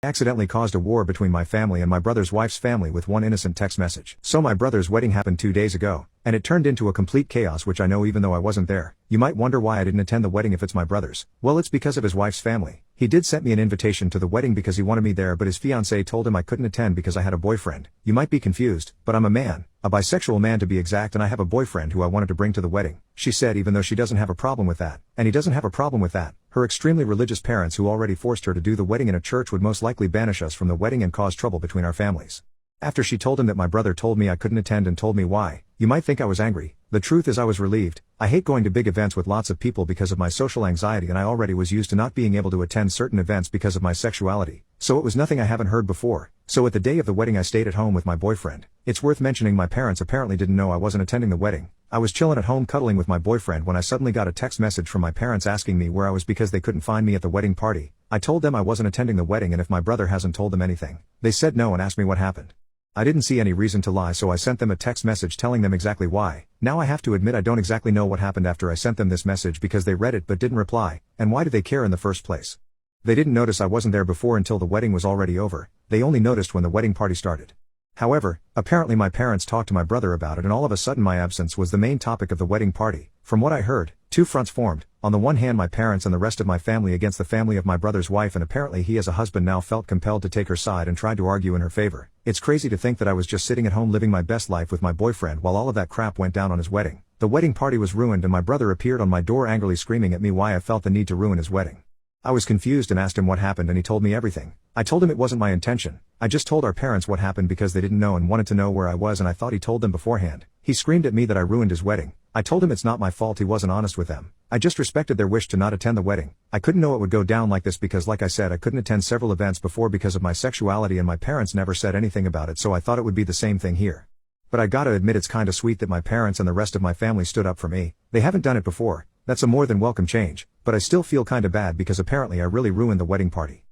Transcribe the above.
I accidentally caused a war between my family and my brother's wife's family with one innocent text message. So my brother's wedding happened 2 days ago, and it turned into a complete chaos, which I know even though I wasn't there. You might wonder why I didn't attend the wedding if it's my brother's. Well, it's because of his wife's family. He did send me an invitation to the wedding because he wanted me there, but his fiancée told him I couldn't attend because I had a boyfriend. You might be confused, but I'm a man, a bisexual man to be exact, and I have a boyfriend who I wanted to bring to the wedding, she said, even though she doesn't have a problem with that. And he doesn't have a problem with that. Her extremely religious parents, who already forced her to do the wedding in a church, would most likely banish us from the wedding and cause trouble between our families. After she told him that my brother told me I couldn't attend and told me why, you might think I was angry. The truth is I was relieved. I hate going to big events with lots of people because of my social anxiety, and I already was used to not being able to attend certain events because of my sexuality, so it was nothing I haven't heard before. So at the day of the wedding I stayed at home with my boyfriend. It's worth mentioning my parents apparently didn't know I wasn't attending the wedding. I was chilling at home cuddling with my boyfriend when I suddenly got a text message from my parents asking me where I was because they couldn't find me at the wedding party. I told them I wasn't attending the wedding and if my brother hasn't told them anything. They said no and asked me what happened. I didn't see any reason to lie, so I sent them a text message telling them exactly why. Now I have to admit I don't exactly know what happened after I sent them this message because they read it but didn't reply, and why do they care in the first place? They didn't notice I wasn't there before until the wedding was already over. They only noticed when the wedding party started. However, apparently my parents talked to my brother about it, and all of a sudden my absence was the main topic of the wedding party. From what I heard, two fronts formed. On the one hand, my parents and the rest of my family against the family of my brother's wife, and apparently he as a husband now felt compelled to take her side and tried to argue in her favor. It's crazy to think that I was just sitting at home living my best life with my boyfriend while all of that crap went down on his wedding. The wedding party was ruined and my brother appeared on my door angrily screaming at me why I felt the need to ruin his wedding. I was confused and asked him what happened, and he told me everything. I told him it wasn't my intention. I just told our parents what happened because they didn't know and wanted to know where I was, and I thought he told them beforehand. He screamed at me that I ruined his wedding. I told him it's not my fault, he wasn't honest with them. I just respected their wish to not attend the wedding. I couldn't know it would go down like this because like I said I couldn't attend several events before because of my sexuality, and my parents never said anything about it, so I thought it would be the same thing here. But I gotta admit it's kinda sweet that my parents and the rest of my family stood up for me. They haven't done it before. That's a more than welcome change, but I still feel kinda bad because apparently I really ruined the wedding party.